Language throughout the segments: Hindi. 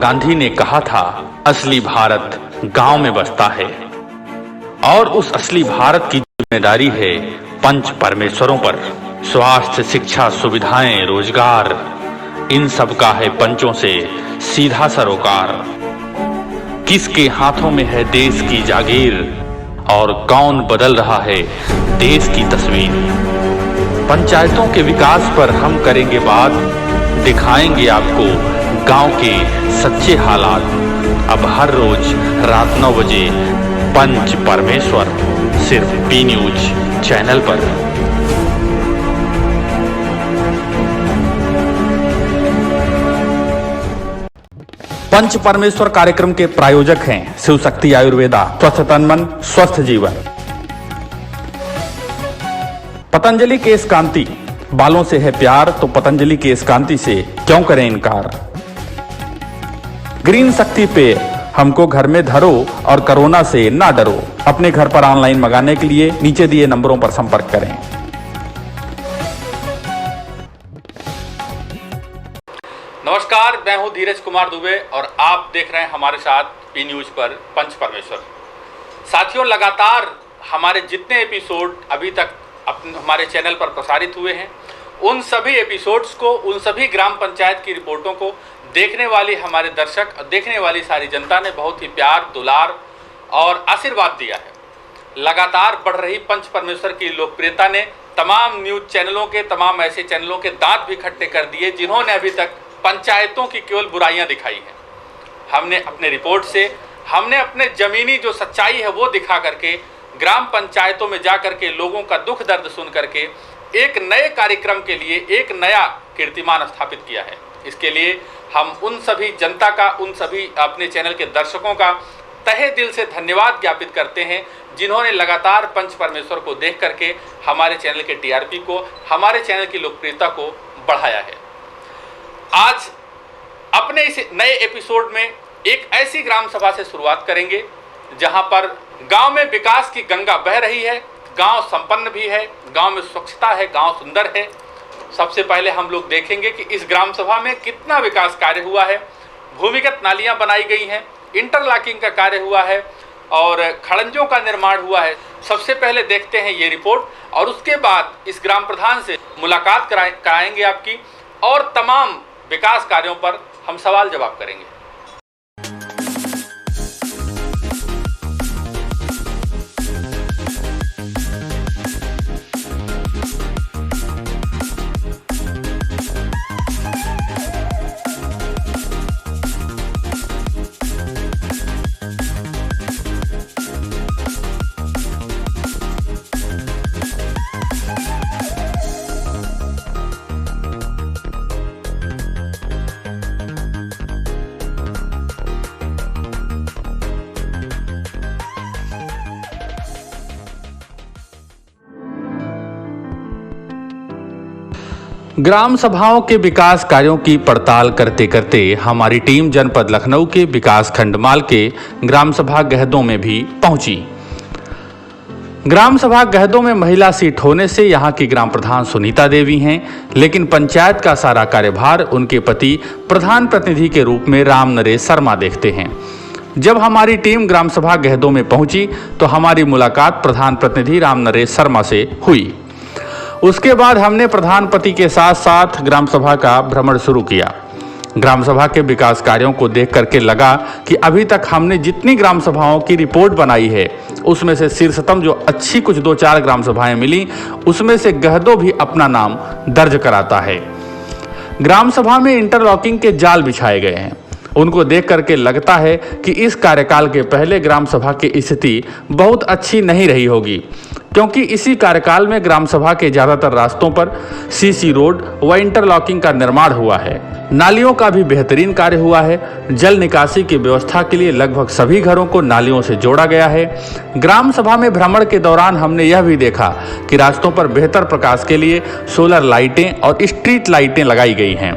गांधी ने कहा था, असली भारत गांव में बसता है और उस असली भारत की जिम्मेदारी है पंच परमेश्वरों पर। स्वास्थ्य, शिक्षा, सुविधाएं, रोजगार, इन सब का है पंचों से सीधा सरोकार। किसके हाथों में है देश की जागीर और कौन बदल रहा है देश की तस्वीर। पंचायतों के विकास पर हम करेंगे बात, दिखाएंगे आपको गांव के सच्चे हालात। अब हर रोज रात 9 बजे पंच परमेश्वर, सिर्फ पी न्यूज चैनल पर। पंच परमेश्वर कार्यक्रम के प्रायोजक हैं शिव शक्ति आयुर्वेदा, स्वस्थ तन मन स्वस्थ जीवन। पतंजलि केश कांति, बालों से है प्यार तो पतंजलि केश कांति से क्यों करें इनकार। ग्रीन शक्ति पे हमको घर में धरो और कोरोना से ना डरो। अपने घर पर ऑनलाइन मंगाने के लिए नीचे दिए नंबरों पर संपर्क करें। नमस्कार, मैं हूं धीरज कुमार दुबे और आप देख रहे हैं हमारे साथ पी न्यूज पर पंच परमेश्वर। साथियों, लगातार हमारे जितने एपिसोड अभी तक हमारे चैनल पर प्रसारित हुए हैं, उन सभी एपिसोड्स को, उन सभी ग्राम पंचायत की रिपोर्टों को देखने वाली हमारे दर्शक, देखने वाली सारी जनता ने बहुत ही प्यार, दुलार और आशीर्वाद दिया है। लगातार बढ़ रही पंच परमेश्वर की लोकप्रियता ने तमाम न्यूज चैनलों के, तमाम ऐसे चैनलों के दांत भी खट्टे कर दिए जिन्होंने अभी तक पंचायतों की केवल बुराइयां दिखाई हैं। हमने अपने रिपोर्ट से, हमने अपने जमीनी जो सच्चाई है वो दिखा करके, ग्राम पंचायतों में जा करके लोगों का दुख दर्द सुन करके एक नए कार्यक्रम के लिए एक नया कीर्तिमान स्थापित किया है। इसके लिए हम उन सभी जनता का, उन सभी अपने चैनल के दर्शकों का तहे दिल से धन्यवाद ज्ञापित करते हैं जिन्होंने लगातार पंच परमेश्वर को देख करके हमारे चैनल के टीआरपी को, हमारे चैनल की लोकप्रियता को बढ़ाया है। आज अपने इस नए एपिसोड में एक ऐसी ग्राम सभा से शुरुआत करेंगे जहां पर गांव में विकास की गंगा बह रही है, गांव संपन्न भी है, गांव में स्वच्छता है, गांव सुंदर है। सबसे पहले हम लोग देखेंगे कि इस ग्राम सभा में कितना विकास कार्य हुआ है। भूमिगत नालियां बनाई गई हैं, इंटरलॉकिंग का कार्य हुआ है और खड़ंजों का निर्माण हुआ है। सबसे पहले देखते हैं ये रिपोर्ट और उसके बाद इस ग्राम प्रधान से मुलाकात कराएंगे आपकी और तमाम विकास कार्यों पर हम सवाल जवाब करेंगे। ग्राम सभाओं के विकास कार्यों की पड़ताल करते करते हमारी टीम जनपद लखनऊ के विकास खंड माल के ग्राम सभा गहदों में भी पहुंची। ग्राम सभा गहदों में महिला सीट होने से यहां की ग्राम प्रधान सुनीता देवी हैं, लेकिन पंचायत का सारा कार्यभार उनके पति प्रधान प्रतिनिधि के रूप में राम नरेश शर्मा देखते हैं। जब हमारी टीम ग्राम सभा गहदों में पहुंची तो हमारी मुलाकात प्रधान प्रतिनिधि राम नरेश शर्मा से हुई। उसके बाद हमने प्रधान पति के साथ साथ ग्राम सभा का भ्रमण शुरू किया। ग्राम सभा के विकास कार्यों को देख करके लगा कि अभी तक हमने जितनी ग्राम सभाओं की रिपोर्ट बनाई है उसमें से शीर्षतम जो अच्छी कुछ 2-4 ग्राम सभाएं मिली, उसमें से गहदों भी अपना नाम दर्ज कराता है। ग्राम सभा में इंटरलॉकिंग के जाल बिछाए गए हैं। उनको देख करके लगता है कि इस कार्यकाल के पहले ग्राम सभा की स्थिति बहुत अच्छी नहीं रही होगी, क्योंकि इसी कार्यकाल में ग्राम सभा के ज्यादातर रास्तों पर सीसी रोड व इंटरलॉकिंग का निर्माण हुआ है। नालियों का भी बेहतरीन कार्य हुआ है। जल निकासी की व्यवस्था के लिए लगभग सभी घरों को नालियों से जोड़ा गया है। ग्राम सभा में भ्रमण के दौरान हमने यह भी देखा कि रास्तों पर बेहतर प्रकाश के लिए सोलर लाइटें और स्ट्रीट लाइटें लगाई गई हैं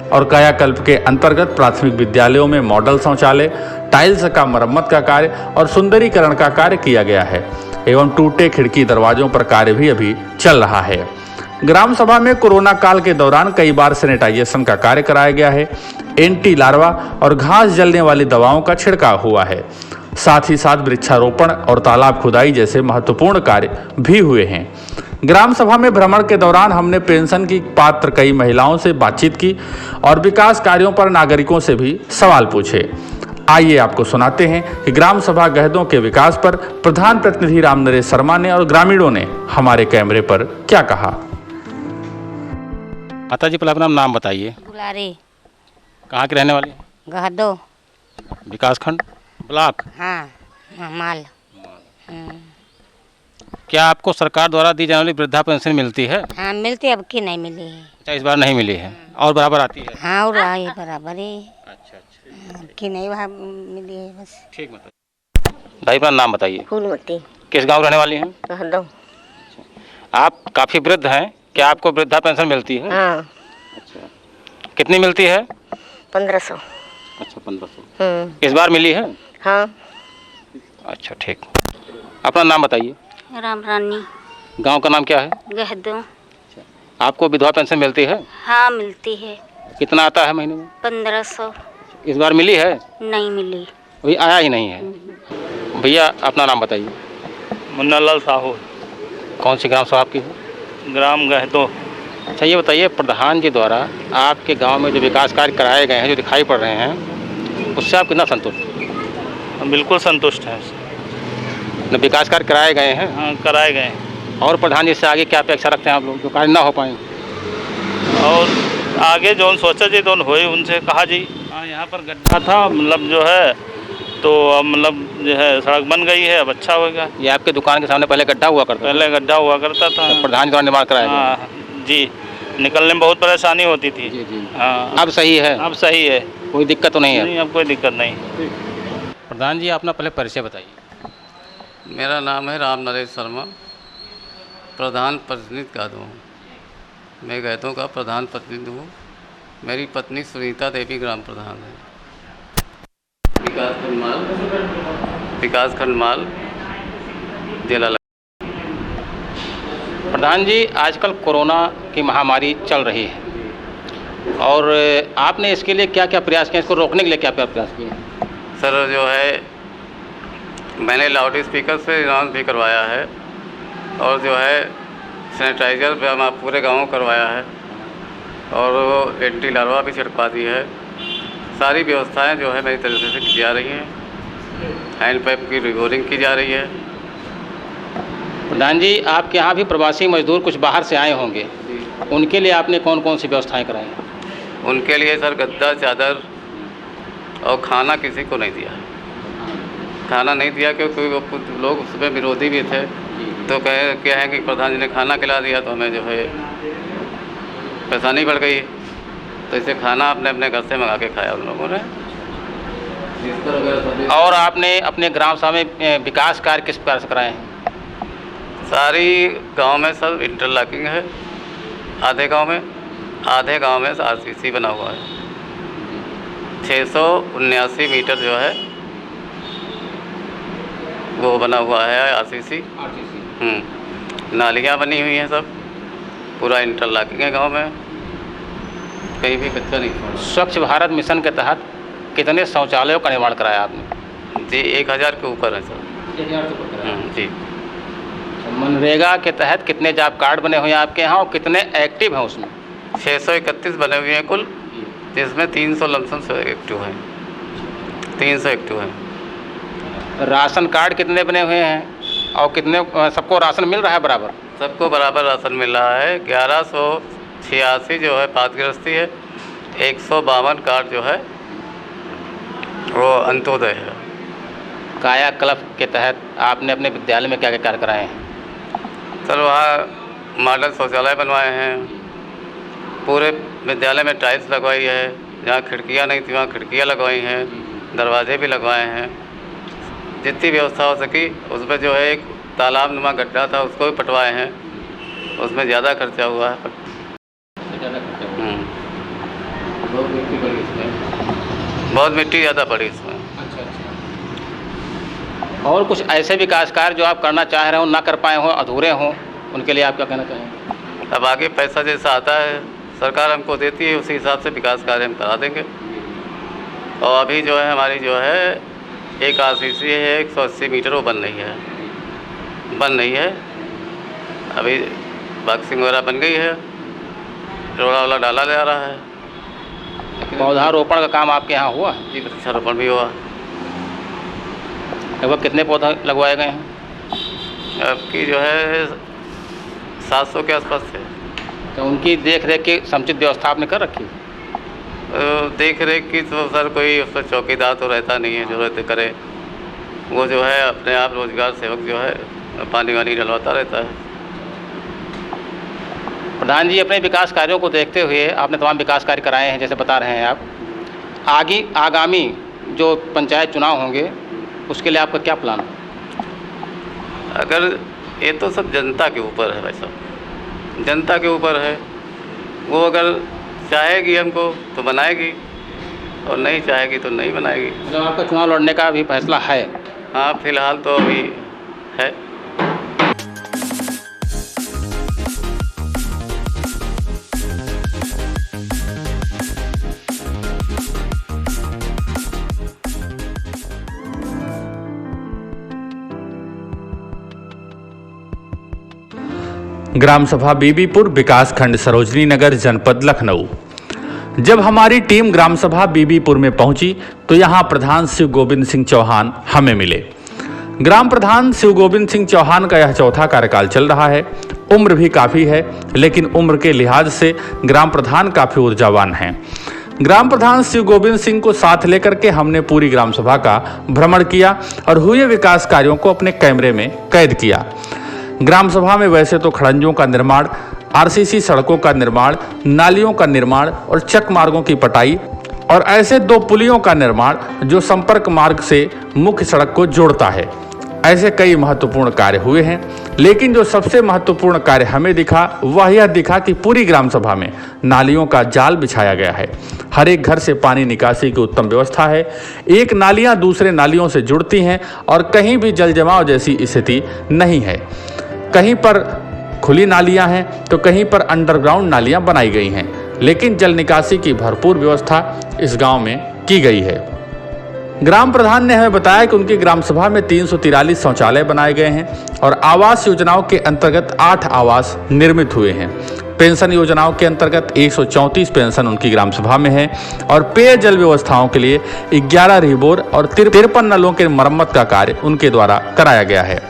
और कायाकल्प के अंतर्गत प्राथमिक विद्यालयों में मॉडल शौचालय, टाइल्स का मरम्मत का कार्य और सुंदरीकरण का कार्य किया गया है एवं टूटे खिड़की दरवाजों पर कार्य भी अभी चल रहा है। ग्राम सभा में कोरोना काल के दौरान कई बार सैनिटाइजेशन का कार्य कराया गया है। एंटी लार्वा और घास जलने वाली दवाओं का छिड़काव हुआ है। साथ ही साथ वृक्षारोपण और तालाब खुदाई जैसे महत्वपूर्ण कार्य भी हुए हैं। ग्राम सभा में भ्रमण के दौरान हमने पेंशन की पात्र कई महिलाओं से बातचीत की और विकास कार्यों पर नागरिकों से भी सवाल पूछे। आइए आपको सुनाते हैं कि ग्राम सभा गहदों के विकास पर प्रधान प्रतिनिधि राम नरेश शर्मा ने और ग्रामीणों ने हमारे कैमरे पर क्या कहा। माता जी पहले अपना नाम बताइए। दुलारी। कहाँ के रहने वाली? गहदो। विकासखंड ब्लॉक। हाँ, माल। क्या आपको सरकार द्वारा दी जाने वाली वृद्धा पेंशन मिलती है? हाँ मिलती है, अब की नहीं मिली है। अच्छा, इस बार नहीं मिली है और बराबर आती है? हाँ और आई बराबर ही। अच्छा अच्छा, अब की नहीं वहाँ मिली है बस। ठीक। मतलब भाई अपना नाम बताइए। फूलमती। किस गांव रहने वाली हैं? गहदो। आप काफ़ी वृद्ध हैं, क्या आपको वृद्धा पेंशन मिलती है? हाँ। अच्छा, कितनी मिलती है? 1500। अच्छा, 1500। इस बार मिली है? हाँ। अच्छा ठीक। अपना नाम बताइए। राम रानी। गांव का नाम क्या है? गहदो। आपको विधवा पेंशन मिलती है? हाँ मिलती है। कितना आता है महीने में? 1500। इस बार मिली है? नहीं मिली। अभी आया ही नहीं है। भैया अपना नाम बताइए। मुन्नालाल साहू। कौन सी ग्राम सभा आपकी है? ग्राम गहदो। अच्छा ये बताइए, प्रधान जी द्वारा आपके गांव में जो विकास कार्य कराए गए हैं, जो दिखाई पड़ रहे हैं, उससे आप कितना संतुष्ट? हम बिल्कुल संतुष्ट हैं। न विकास कार्य कराए गए हैं? हाँ कराए गए हैं। और प्रधान जी से आगे क्या अपेक्षा रखते हैं आप लोग, जो कार्य ना हो पाए? और आगे जो सोचा जी तो हुए, उनसे कहा जी। हाँ यहाँ पर गड्ढा था, मतलब जो है तो अब मतलब जो है सड़क बन गई है, अब अच्छा होगा। ये आपके दुकान के सामने पहले गड्ढा हुआ करता? पहले गड्ढा हुआ करता था। तो प्रधान जी द्वारा निर्माण कराया गया? हाँ जी, निकलने में बहुत परेशानी होती थी। जी जी। हाँ अब सही है? अब सही है, कोई दिक्कत तो नहीं है? नहीं अब कोई दिक्कत नहीं। प्रधान जी अपना पहले परिचय बताइए। मेरा नाम है राम नरेश शर्मा, प्रधान प्रतिनिधि गहदो हूँ। मैं गहदों का प्रधान प्रतिनिधि हूँ। मेरी पत्नी सुनीता देवी ग्राम प्रधान है। विकासखंड माल जिला। प्रधान जी आजकल कोरोना की महामारी चल रही है और आपने इसके लिए क्या क्या प्रयास किए, इसको रोकने के लिए क्या क्या प्रयास किए? सर जो है मैंने लाउड स्पीकर से अनाउंस भी करवाया है और जो है सैनिटाइजर भी हम पूरे गाँव करवाया है और वो एंटी लार्वा भी छिड़का दी है। सारी व्यवस्थाएं जो है मेरी तरफ से की जा रही हैं। हैंड पाइप की रिगोरिंग की जा रही है। प्रधान जी आपके यहाँ भी प्रवासी मजदूर कुछ बाहर से आए होंगे, उनके लिए आपने कौन कौन सी व्यवस्थाएं कराई हैं? उनके लिए सर गद्दा, चादर और खाना किसी को नहीं दिया। खाना नहीं दिया क्योंकि वो कुछ लोग उसमें विरोधी भी थे, तो क्या है कि प्रधान जी ने खाना खिला दिया तो हमें जो है परेशानी बढ़ गई, तो इसे खाना अपने अपने घर से मंगा के खाया उन लोगों ने। और आपने अपने ग्राम सभा में विकास कार्य किस प्रकार से कराए हैं? सारी गांव में सब इंटरलॉकिंग है, आधे गांव में आरसीसी बना हुआ है। 679 मीटर जो है वो बना हुआ है आरसीसी। नालियाँ बनी हुई हैं, सब पूरा इंटरलॉकिंग है गांव में, कहीं भी कच्चा नहीं छोड़ा। स्वच्छ भारत मिशन के तहत कितने शौचालयों का निर्माण कराया आपने? जी 1000 के ऊपर है सर। 1000 से ऊपर जी। मनरेगा के तहत कितने जॉब कार्ड बने हुए हैं आपके यहाँ और कितने एक्टिव हैं उसमें? 631 बने हुए हैं कुल, जिसमें 300 लमसम से एक्टिव हैं। 300 एक्टिव हैं। राशन कार्ड कितने बने हुए हैं और कितने सबको राशन मिल रहा है बराबर? सबको बराबर राशन मिल रहा है। 1186 जो है पातगृहस्थी है, 152 कार्ड जो है वो अंत्योदय है। कायाकल्प के तहत आपने अपने विद्यालय में क्या क्या कार्य कराए हैं? सर वहाँ मॉडल शौचालय बनवाए हैं, पूरे विद्यालय में टाइल्स लगवाई है, जहाँ खिड़कियाँ नहीं थी वहाँ खिड़कियाँ लगवाई हैं, दरवाजे भी लगवाए हैं। जितनी व्यवस्था हो सकी उसमें जो है एक तालाब नुमा गड्ढा था उसको भी पटवाए हैं, उसमें ज़्यादा खर्चा हुआ है। बहुत मिट्टी ज़्यादा पड़ी इसमें। और कुछ ऐसे विकास कार्य जो आप करना चाह रहे हो ना कर पाए हों, अधूरे हों, उनके लिए आप क्या कहना चाहेंगे? अब आगे पैसा जैसा आता है सरकार हमको देती है, उसी हिसाब से विकास कार्य हम करा देंगे। और अभी जो है हमारी जो है एक RCC है 180 मीटर, वो बन रही है। अभी बॉक्सिंग वगैरह बन गई है, रोड़ा वाला डाला जा रहा है। पौधारोपण का काम आपके यहाँ हुआ? जी, वृक्षारोपण भी हुआ। लगभग कितने पौधा लगवाए गए हैं? अब की जो है 700 के आसपास थे। तो उनकी देख रेख की समुचित व्यवस्था आपने कर रखी? देख रेख की तो सर कोई उस पर चौकीदार तो रहता नहीं है जो रहते करे, वो जो है अपने आप रोजगार सेवक जो है पानी वानी डलवाता रहता है। प्रधान जी, अपने विकास कार्यों को देखते हुए आपने तमाम विकास कार्य कराए हैं जैसे बता रहे हैं आप, आगामी जो पंचायत चुनाव होंगे उसके लिए आपका क्या प्लान है? अगर ये तो सब जनता के ऊपर है भाई साहब, जनता के ऊपर है। वो अगर चाहेगी हमको तो बनाएगी और नहीं चाहेगी तो नहीं बनाएगी। मतलब आपका चुनाव लड़ने का भी फैसला है? हाँ, फिलहाल तो अभी है। ग्राम सभा बीबीपुर, विकास खंड सरोजनी नगर, जनपद लखनऊ। जब हमारी टीम ग्राम सभा बीबीपुर में पहुंची तो यहां प्रधान शिव गोविंद सिंह चौहान हमें मिले। ग्राम प्रधान शिव गोविंद सिंह चौहान का यह चौथा कार्यकाल चल रहा है। उम्र भी काफ़ी है, लेकिन उम्र के लिहाज से ग्राम प्रधान काफ़ी ऊर्जावान हैं। ग्राम प्रधान शिव गोविंद सिंह को साथ लेकर के हमने पूरी ग्राम सभा का भ्रमण किया और हुए विकास कार्यों को अपने कैमरे में कैद किया। ग्राम सभा में वैसे तो खड़ंजों का निर्माण, RCC सड़कों का निर्माण, नालियों का निर्माण और चक मार्गों की पटाई और ऐसे 2 पुलियों का निर्माण जो संपर्क मार्ग से मुख्य सड़क को जोड़ता है, ऐसे कई महत्वपूर्ण कार्य हुए हैं। लेकिन जो सबसे महत्वपूर्ण कार्य हमें दिखा वह यह दिखा कि पूरी ग्राम सभा में नालियों का जाल बिछाया गया है। हर एक घर से पानी निकासी की उत्तम व्यवस्था है। एक नालियां दूसरे नालियों से जुड़ती हैं और कहीं भी जल जमाव जैसी स्थिति नहीं है। कहीं पर खुली नालियां हैं तो कहीं पर अंडरग्राउंड नालियां बनाई गई हैं, लेकिन जल निकासी की भरपूर व्यवस्था इस गांव में की गई है। ग्राम प्रधान ने हमें बताया कि उनकी ग्राम सभा में 343 शौचालय बनाए गए हैं और आवास योजनाओं के अंतर्गत 8 आवास निर्मित हुए हैं। पेंशन योजनाओं के अंतर्गत 134 पेंशन उनकी ग्राम सभा में है और पेयजल व्यवस्थाओं के लिए 11 रिबोर और 53 नलों के मरम्मत का कार्य उनके द्वारा कराया गया है।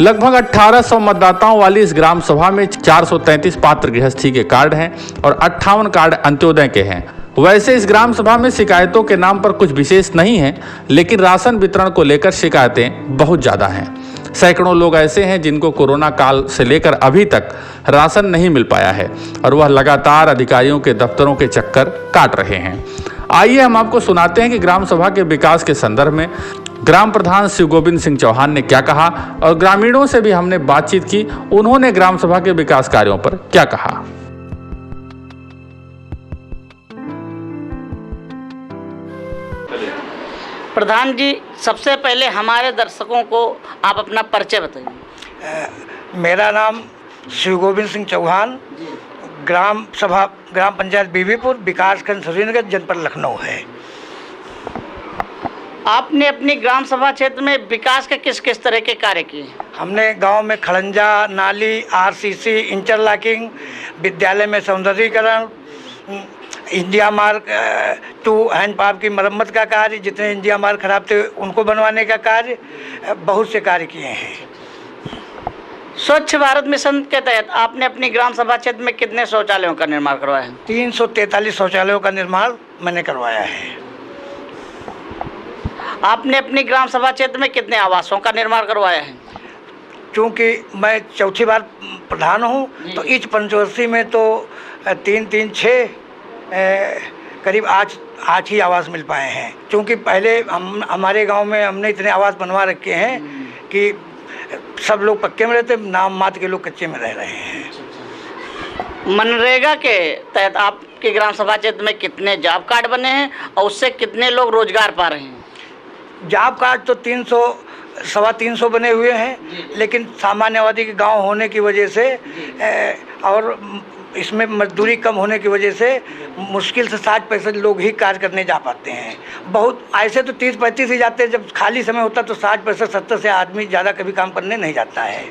लगभग 1800 मतदाताओं वाली इस ग्राम सभा में 433 पात्र गृहस्थी के कार्ड हैं और 58 कार्ड अंत्योदय के हैं। वैसे इस ग्राम सभा में शिकायतों के नाम पर कुछ विशेष नहीं है, लेकिन राशन वितरण को लेकर शिकायतें बहुत ज़्यादा हैं। सैकड़ों लोग ऐसे हैं जिनको कोरोना काल से लेकर अभी तक राशन नहीं मिल पाया है और वह लगातार अधिकारियों के दफ्तरों के चक्कर काट रहे हैं। आइए हम आपको सुनाते हैं कि ग्राम सभा के विकास के संदर्भ में ग्राम प्रधान शिव गोविंद सिंह चौहान ने क्या कहा और ग्रामीणों से भी हमने बातचीत की, उन्होंने ग्राम सभा के विकास कार्यों पर क्या कहा। प्रधान जी, सबसे पहले हमारे दर्शकों को आप अपना परिचय बताइए। मेरा नाम शिव गोविंद सिंह चौहान, ग्राम पंचायत बीबीपुर, विकास खंड सरोजनी नगर, जनपद लखनऊ है। आपने अपनी ग्राम सभा क्षेत्र में विकास के किस किस तरह के कार्य किए? हमने गांव में खड़ंजा, नाली, RCC, इंटरलॉकिंग, विद्यालय में सौंदर्यीकरण, इंडिया मार्ग 2 हैंडपंप की मरम्मत का कार्य, जितने इंडिया मार्ग खराब थे उनको बनवाने का कार्य, बहुत से कार्य किए हैं। स्वच्छ भारत मिशन के तहत आपने अपनी ग्राम सभा क्षेत्र में कितने शौचालयों का निर्माण करवाया है? 343 शौचालयों का निर्माण मैंने करवाया है। आपने अपनी ग्राम सभा क्षेत्र में कितने आवासों का निर्माण करवाया है? क्योंकि मैं चौथी बार प्रधान हूँ तो इस पंचवर्षीय में तो 3-3-6 करीब 8 ही आवास मिल पाए हैं। क्योंकि पहले हमारे गांव में हमने इतने आवास बनवा रखे हैं कि सब लोग पक्के में रहते, नाम मात्र के लोग कच्चे में रह रहे हैं। मनरेगा के तहत आपके ग्राम सभा क्षेत्र में कितने जॉब कार्ड बने हैं और उससे कितने लोग रोजगार पा रहे हैं? जॉब कार्ड तो 325 बने हुए हैं, लेकिन सामान्य आबादी के गांव होने की वजह से और इसमें मजदूरी कम होने की वजह से मुश्किल से 60-65 लोग ही कार्य करने जा पाते हैं। बहुत ऐसे तो 30-35 ही जाते हैं, जब खाली समय होता तो 60-65-70 से आदमी ज़्यादा कभी काम करने नहीं जाता है।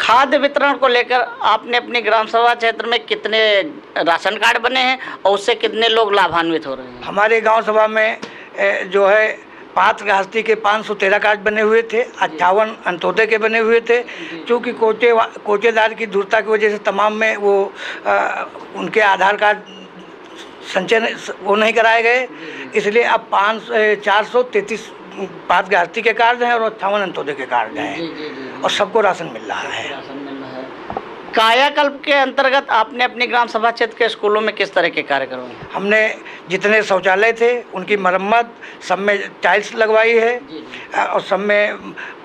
खाद्य वितरण को लेकर आपने अपनी ग्राम सभा क्षेत्र में कितने राशन कार्ड बने हैं और उससे कितने लोग लाभान्वित हो रहे हैं? हमारे गांव सभा में जो है पात्र गृहस्थी के 513 कार्ड बने हुए थे, 58 अंत्योदय के बने हुए थे। क्योंकि कोटेदार की दूरता की वजह से तमाम में वो उनके आधार कार्ड संचय वो नहीं कराए गए, इसलिए अब 433 पात्र गृहस्थी के कार्ड हैं और 58 अंत्योदय के कार्ड हैं और सबको राशन मिल रहा है। कायाकल्प के अंतर्गत आपने अपनी ग्राम सभा क्षेत्र के स्कूलों में किस तरह के कार्य करवाए? हमने जितने शौचालय थे उनकी मरम्मत, सब में टाइल्स लगवाई है और सब में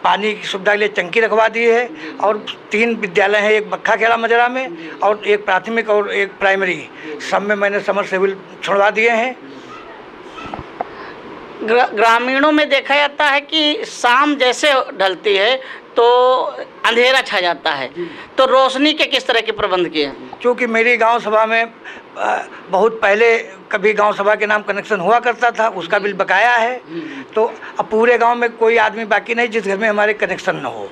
पानी की सुविधा के लिए टंकी रखवा दी है और 3 विद्यालय हैं, एक बक्खा खेड़ा मजरा में और एक प्राथमिक और एक प्राइमरी, सब में मैंने समरसेबल छुड़वा दिए हैं। ग्रामीणों में देखा जाता है कि शाम जैसे ढलती है तो अंधेरा छा जाता है, तो रोशनी के किस तरह के प्रबंध किए हैं? क्योंकि मेरी गांव सभा में बहुत पहले कभी गांव सभा के नाम कनेक्शन हुआ करता था, उसका बिल बकाया है, तो अब पूरे गांव में कोई आदमी बाकी नहीं जिस घर में हमारे कनेक्शन न हो।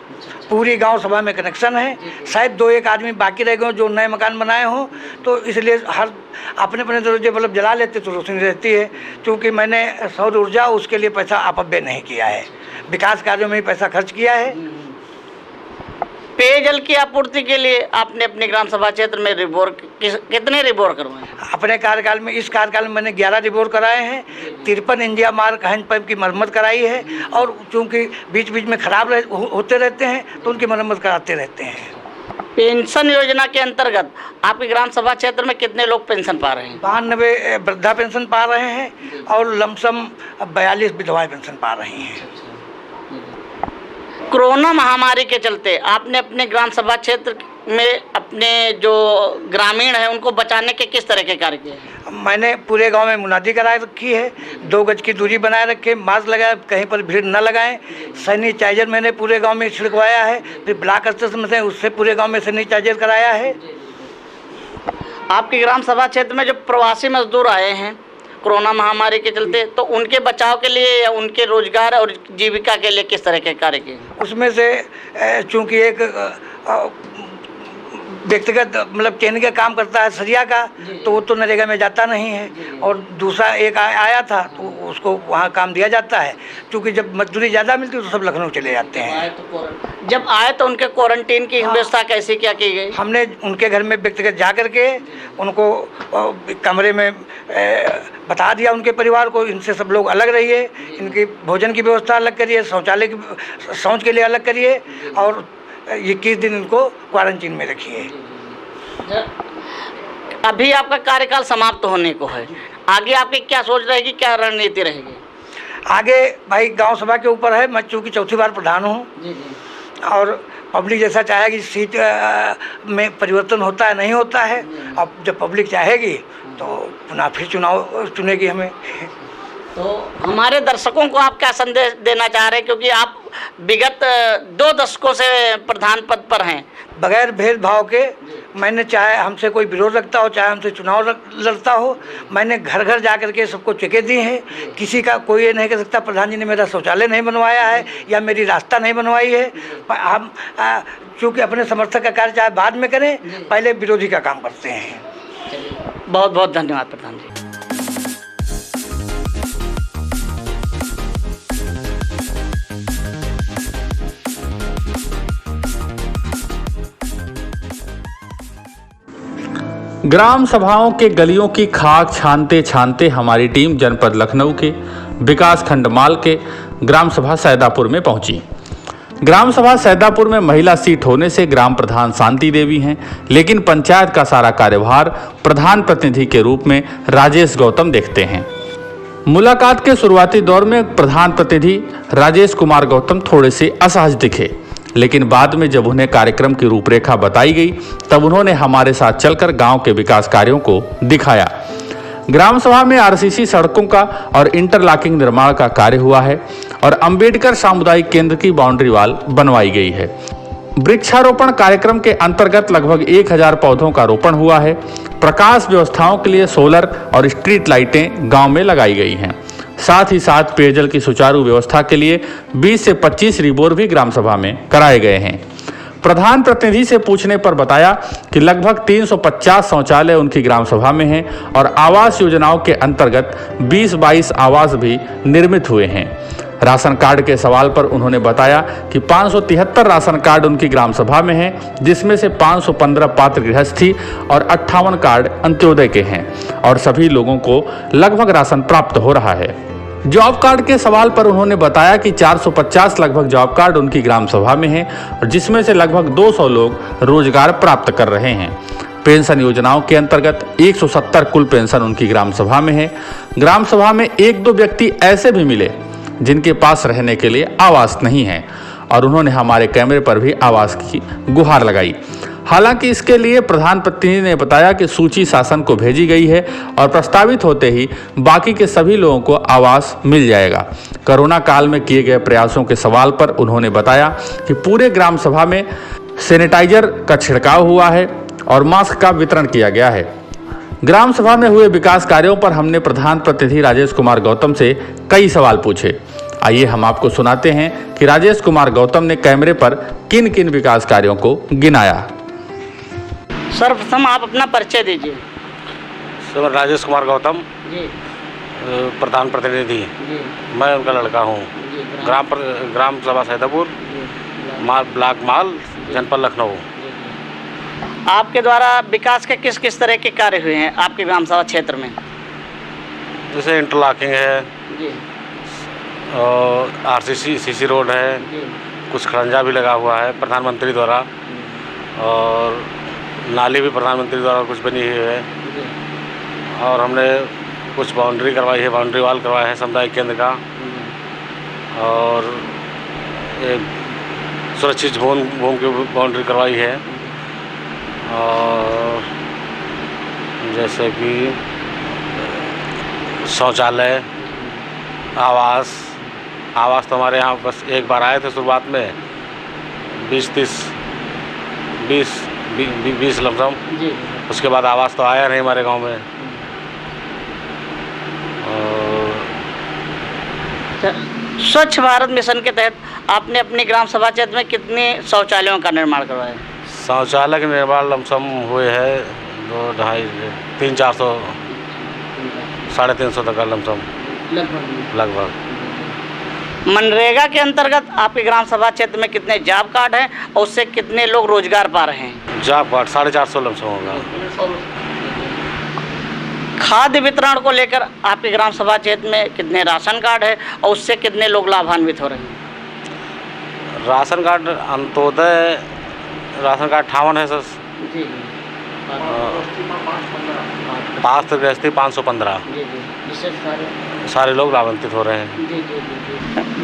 पूरी गांव सभा में कनेक्शन है, शायद 2-1 आदमी बाकी रह गए जो नए मकान बनाए हों, तो इसलिए हर अपने अपने दरवाजे बल्ब जला लेते तो रोशनी रहती है। क्योंकि मैंने सौर ऊर्जा उसके लिए पैसा अपव्यय नहीं किया है, विकास कार्यों में ही पैसा खर्च किया है। पेयजल की आपूर्ति के लिए आपने अपने ग्राम सभा क्षेत्र में रिबोर कितने रिबोर करवाए? अपने कार्यकाल में, इस कार्यकाल में मैंने 11 रिबोर कराए हैं, 53 इंडिया मार्क हैंडपंप की मरम्मत कराई है और चूँकि बीच बीच में खराब होते रहते हैं तो उनकी मरम्मत कराते रहते हैं। पेंशन योजना के अंतर्गत आपके ग्राम सभा क्षेत्र में कितने लोग पेंशन पा रहे हैं? 92 वृद्धा पेंशन पा रहे हैं और लमसम 42 विधवाएं पेंशन पा रही हैं। कोरोना महामारी के चलते आपने अपने ग्राम सभा क्षेत्र में अपने जो ग्रामीण हैं उनको बचाने के किस तरह के कार्य किए? मैंने पूरे गांव में मुनादी करा रखी है, 2 गज की दूरी बनाए रखे, मास्क लगाए, कहीं पर भीड़ न लगाएं, सैनिटाइजर मैंने पूरे गांव में छिड़कवाया है, फिर ब्लॉक स्तर में उससे पूरे गांव में सैनिटाइजर कराया है। आपके ग्राम सभा क्षेत्र में जो प्रवासी मजदूर आए हैं कोरोना महामारी के चलते, तो उनके बचाव के लिए या उनके रोजगार और जीविका के लिए किस तरह के कार्य किए? उसमें से चूँकि एक व्यक्तिगत मतलब ट्रेनिंग का काम करता है सरिया का, तो वो तो नरेगा में जाता नहीं है, और दूसरा एक आया था तो उसको वहाँ काम दिया जाता है। क्योंकि जब मजदूरी ज़्यादा मिलती है तो सब लखनऊ चले जाते हैं। जब आए तो उनके क्वारंटीन की व्यवस्था कैसे क्या की गई? हमने उनके घर में व्यक्तिगत जा कर के उनको कमरे में बता दिया उनके परिवार को, इनसे सब लोग अलग रहिए, इनकी भोजन की व्यवस्था अलग करिए, शौचालय की शौच के लिए अलग करिए और 21 दिन इनको क्वारंटीन में रखिए। अभी आपका कार्यकाल समाप्त होने को है, आगे आपकी क्या सोच रहेगी, क्या रणनीति रहेगी? आगे भाई गांव सभा के ऊपर है, मैं चूँकि चौथी बार प्रधान हूँ और पब्लिक जैसा चाहेगी सीट में परिवर्तन होता है नहीं होता है। अब जब पब्लिक चाहेगी तो पुनः फिर चुनाव चुनेगी हमें। तो हमारे दर्शकों को आप क्या संदेश देना चाह रहे हैं, क्योंकि आप विगत 2 दशकों से प्रधान पद पर हैं? बगैर भेदभाव के, मैंने चाहे हमसे कोई विरोध रखता हो, चाहे हमसे चुनाव लड़ता हो, मैंने घर घर जा कर के सबको चेकें दी हैं। किसी का कोई ये नहीं कह सकता प्रधान जी ने मेरा शौचालय नहीं बनवाया है या मेरी रास्ता नहीं बनवाई है। हम चूँकि अपने समर्थक का कार्य चाहे बाद में करें, पहले विरोधी का काम करते हैं। बहुत बहुत धन्यवाद प्रधान जी। ग्राम सभाओं के गलियों की खाक छानते छानते हमारी टीम जनपद लखनऊ के विकास खंड माल के ग्राम सभा सैदापुर में पहुंची। ग्राम सभा सैदापुर में महिला सीट होने से ग्राम प्रधान शांति देवी हैं, लेकिन पंचायत का सारा कार्यभार प्रधान प्रतिनिधि के रूप में राजेश गौतम देखते हैं। मुलाकात के शुरुआती दौर में प्रधान प्रतिनिधि राजेश कुमार गौतम थोड़े से असहज दिखे, लेकिन बाद में जब उन्हें कार्यक्रम की रूपरेखा बताई गई तब उन्होंने हमारे साथ चलकर गांव के विकास कार्यों को दिखाया। ग्राम सभा में आरसीसी सड़कों का और इंटरलॉकिंग निर्माण का कार्य हुआ है और अंबेडकर सामुदायिक केंद्र की बाउंड्री वॉल बनवाई गई है। वृक्षारोपण कार्यक्रम के अंतर्गत लगभग 1000 पौधों का रोपण हुआ है। प्रकाश व्यवस्थाओं के लिए सोलर और स्ट्रीट लाइटें गांव में लगाई गई हैं। साथ ही साथ पेयजल की सुचारू व्यवस्था के लिए 20 से 25 रिबोर भी ग्राम सभा में कराए गए हैं। प्रधान प्रतिनिधि से पूछने पर बताया कि लगभग 350 शौचालय उनकी ग्राम सभा में हैं और आवास योजनाओं के अंतर्गत 20-22 आवास भी निर्मित हुए हैं। राशन कार्ड के सवाल पर उन्होंने बताया कि 573 राशन कार्ड उनकी ग्राम सभा में हैं, जिसमें से 515 पात्र गृहस्थी और 58 कार्ड अंत्योदय के हैं और सभी लोगों को लगभग राशन प्राप्त हो रहा है। जॉब कार्ड के सवाल पर उन्होंने बताया कि 450 लगभग जॉब कार्ड उनकी ग्राम सभा में हैं और जिसमें से लगभग 200 लोग रोजगार प्राप्त कर रहे हैं। पेंशन योजनाओं के अंतर्गत 170 कुल पेंशन उनकी ग्राम सभा में है। ग्राम सभा में 1-2 व्यक्ति ऐसे भी मिले जिनके पास रहने के लिए आवास नहीं है और उन्होंने हमारे कैमरे पर भी आवास की गुहार लगाई। हालांकि इसके लिए प्रधान प्रतिनिधि ने बताया कि सूची शासन को भेजी गई है और प्रस्तावित होते ही बाकी के सभी लोगों को आवास मिल जाएगा। कोरोना काल में किए गए प्रयासों के सवाल पर उन्होंने बताया कि पूरे ग्राम सभा में सैनिटाइजर का छिड़काव हुआ है और मास्क का वितरण किया गया है। ग्राम सभा में हुए विकास कार्यों पर हमने प्रधान प्रतिनिधि राजेश कुमार गौतम से कई सवाल पूछे। आइए हम आपको सुनाते हैं कि राजेश कुमार गौतम ने कैमरे पर किन किन विकास कार्यों को गिनाया। सर्वप्रथम आप अपना परिचय दीजिए। सर राजेश कुमार गौतम जी प्रधान प्रतिनिधि, जी मैं उनका लड़का हूँ। जी ग्राम सभा सैदापुर, ब्लॉक माल, जनपद लखनऊ। आपके द्वारा विकास के किस किस तरह के कार्य हुए हैं आपके ग्राम सभा क्षेत्र में? जैसे इंटरलॉकिंग है जी और RCC रोड है, जी कुछ खड़ंजा भी लगा हुआ है प्रधानमंत्री द्वारा, और नाली भी प्रधानमंत्री द्वारा कुछ बनी हुई है। जी और हमने कुछ बाउंड्री करवाई है, बाउंड्री वॉल करवाया है सामुदायिक केंद्र का, और एक सुरक्षित भूमि की बाउंड्री करवाई है। और जैसे कि शौचालय, आवास तो हमारे यहाँ बस एक बार आए थे शुरुआत में, 20 लमसम। जी उसके बाद आवास तो आया नहीं हमारे गांव में। और स्वच्छ भारत मिशन के तहत आपने अपनी ग्राम सभा क्षेत्र में कितने शौचालयों का निर्माण करवाया? शौचालय के निर्माण लमसम हुए हैं 200-300-400 350 तक का लमसम लगभग। मनरेगा के अंतर्गत आपके ग्राम सभा क्षेत्र में कितने जॉब कार्ड हैं और उससे कितने लोग रोजगार पा रहे हैं? जॉब कार्ड 450 लमसम होगा। खाद्य वितरण को लेकर आपके ग्राम सभा क्षेत्र में कितने राशन कार्ड है और उससे कितने लोग लाभान्वित हो रहे हैं? Ration card Antyodaya ration card 58 है सर। जी पात्र गृहस्थी 515। सारे लोग लाभान्वित हो रहे हैं।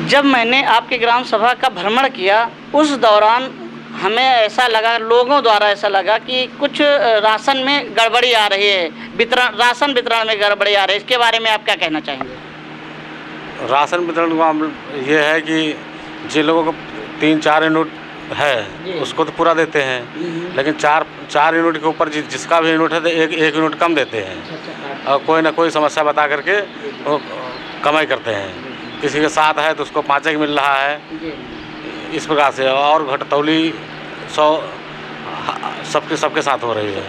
जब मैंने आपके ग्राम सभा का भ्रमण किया उस दौरान हमें ऐसा लगा, लोगों द्वारा ऐसा लगा कि कुछ राशन में गड़बड़ी आ रही है, राशन वितरण में गड़बड़ी आ रही है। इसके बारे में आप क्या कहना चाहेंगे? राशन वितरण का ये है कि जिन लोगों को 3-4 यूनिट है उसको तो पूरा देते हैं, लेकिन 4 यूनिट के ऊपर जिसका भी यूनिट है तो एक यूनिट कम देते हैं और कोई ना कोई समस्या बता करके वो कमाई करते हैं। किसी के साथ है तो उसको 5 मिल रहा है, इस प्रकार से। और घटतौली 100 सबके साथ हो रही है।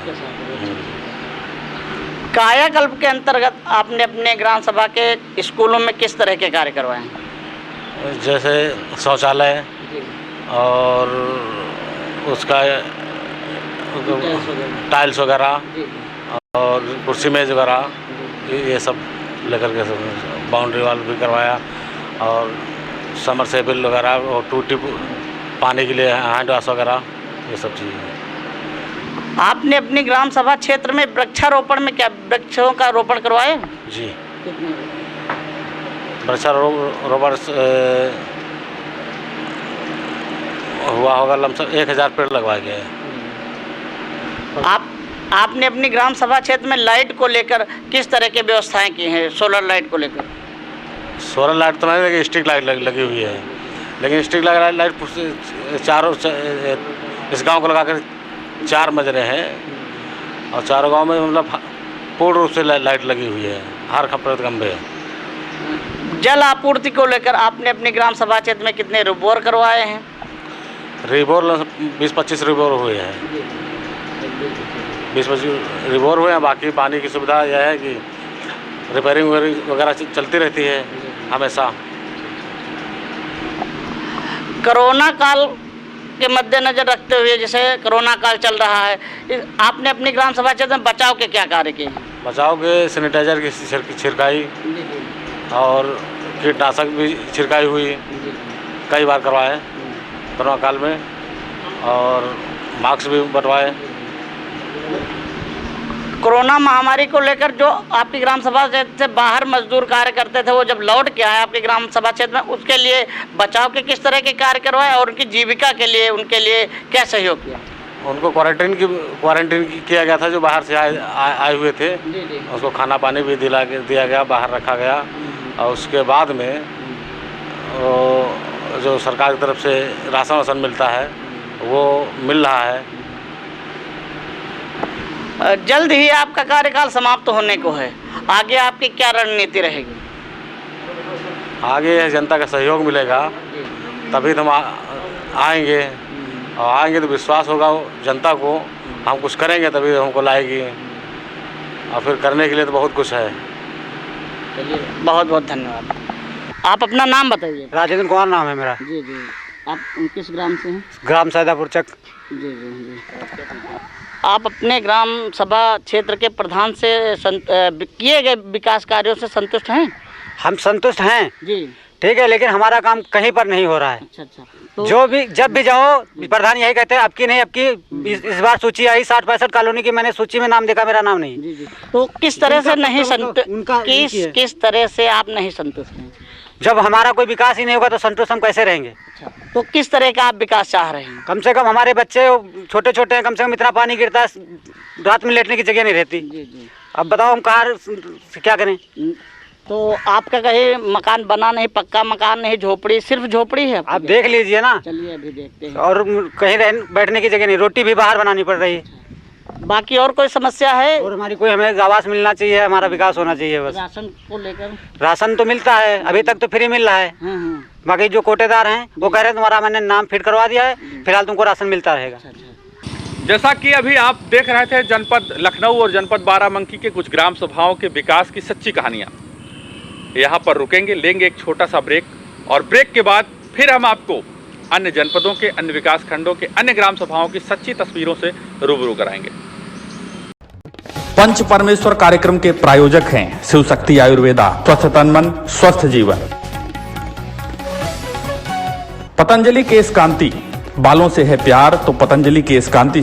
कायाकल्प के अंतर्गत आपने अपने ग्राम सभा के स्कूलों में किस तरह के कार्य करवाए हैं? जैसे शौचालय और उसका टाइल्स वगैरह और कुर्सी मेज वगैरह ये सब लेकर के बाउंड्री वॉल भी करवाया, और समरसेबल वगैरह और टूटी पानी के लिए हैंड वाश वगैरह ये सब चीज़ें। आपने अपनी ग्राम सभा क्षेत्र में वृक्षारोपण में क्या वृक्षों का रोपण करवाया? जी वृक्षारोपण हुआ होगा लमसम 1000 पेड़ लगवाए गए। आपने अपनी ग्राम सभा क्षेत्र में लाइट को लेकर किस तरह की व्यवस्थाएं की हैं? सोलर लाइट को लेकर सोलर लाइट तो नहीं लगी, स्ट्रीट लाइट लगी हुई है, लेकिन स्ट्रीट लाइट चारों इस गांव को लगाकर 4 मजरे हैं और चारों गांव में मतलब पूर्ण रूप से लाइट लगी हुई है, हर खंभे। जल आपूर्ति को लेकर आपने अपनी ग्राम सभा क्षेत्र में कितने रिबोर करवाए हैं? रिबोर 20-25 रिबोर हुए हैं, 20-25 रिबोर हुए हैं। बाकी पानी की सुविधा यह है कि रिपेयरिंग वगैरह चलती रहती है हमेशा। कोरोना काल के मद्देनजर रखते हुए, जैसे कोरोना काल चल रहा है, आपने अपनी ग्राम सभा क्षेत्र में बचाव के क्या कार्य किए? बचाव के सैनिटाइजर की छिड़काई और कीटनाशक भी छिड़काई हुई, कई बार करवाए कोरोना काल में, और मास्क भी बंटवाए। कोरोना महामारी को लेकर जो आपकी ग्राम सभा क्षेत्र से बाहर मजदूर कार्य करते थे, वो जब लौट के आए आपकी ग्राम सभा क्षेत्र में, उसके लिए बचाव के किस तरह के कार्य करवाए और उनकी जीविका के लिए उनके लिए क्या सहयोग किया? उनको क्वारंटीन किया गया था, जो बाहर से आए हुए थे। उसको खाना पानी भी दिया गया, बाहर रखा गया, और उसके बाद में जो सरकार की तरफ से राशन मिलता है वो मिल रहा है। जल्द ही आपका कार्यकाल समाप्त होने को है, आगे आपकी क्या रणनीति रहेगी? आगे जनता का सहयोग मिलेगा तभी तो हम आएंगे, और आएंगे तो विश्वास होगा जनता को, हम कुछ करेंगे तभी हमको लाएगी, और फिर करने के लिए तो बहुत कुछ है। बहुत बहुत धन्यवाद। आप अपना नाम बताइए। राजेंद्र कुमार नाम है मेरा। जी जी, आप किस ग्राम से हैं? ग्राम सैदापुर चक। जी जी जी। आप अपने ग्राम सभा क्षेत्र के प्रधान से किए गए विकास कार्यों से संतुष्ट हैं? हम संतुष्ट हैं जी, ठीक है, लेकिन हमारा काम कहीं पर नहीं हो रहा है। अच्छा अच्छा। तो जो भी जब भी जाओ प्रधान यही कहते हैं आपकी नहीं, आपकी इस बार सूची आई 60-65 कॉलोनी की, मैंने सूची में नाम देखा, मेरा नाम नहीं। जी जी। तो किस तरह से नहीं उनका किस तरह से आप नहीं संतुष्ट हैं? जब हमारा कोई विकास ही नहीं होगा तो संतुष्ट हम कैसे रहेंगे? अच्छा, तो किस तरह का आप विकास चाह रहे हैं? कम से कम हमारे बच्चे छोटे छोटे हैं, कम से कम इतना पानी गिरता है, रात में लेटने की जगह नहीं रहती। जी जी। अब बताओ हम कहाँ से क्या करें? तो आपका कहीं मकान बना नहीं, पक्का मकान नहीं, झोपड़ी, सिर्फ झोपड़ी है? आप देख लीजिए ना। चलिए अभी देखते हैं। और कहीं बैठने की जगह नहीं, रोटी भी बाहर बनानी पड़ रही है। बाकी और कोई समस्या है? और हमारी कोई, हमें आवास मिलना चाहिए, हमारा विकास होना चाहिए बस। राशन को लेकर? राशन तो मिलता है, अभी तक तो फ्री मिल रहा है। बाकी जो कोटेदार हैं वो कह रहे हैं तुम्हारा मैंने नाम फिट करवा दिया है, फिलहाल तुमको राशन मिलता रहेगा। जैसा कि अभी आप देख रहे थे जनपद लखनऊ और जनपद बाराबंकी के कुछ ग्राम सभाओं के विकास की सच्ची कहानियाँ। यहाँ पर रुकेंगे, लेंगे एक छोटा सा ब्रेक, और ब्रेक के बाद फिर हम आपको अन्य जनपदों के, अन्य विकास खंडों के, अन्य ग्राम सभाओं की सच्ची तस्वीरों से रूबरू कराएंगे। पंच परमेश्वर कार्यक्रम के प्रायोजक हैं शिव शक्ति आयुर्वेदा, स्वस्थ तन मन स्वस्थ जीवन। पतंजलि केश कांति, बालों से है प्यार तो पतंजलि केश कांति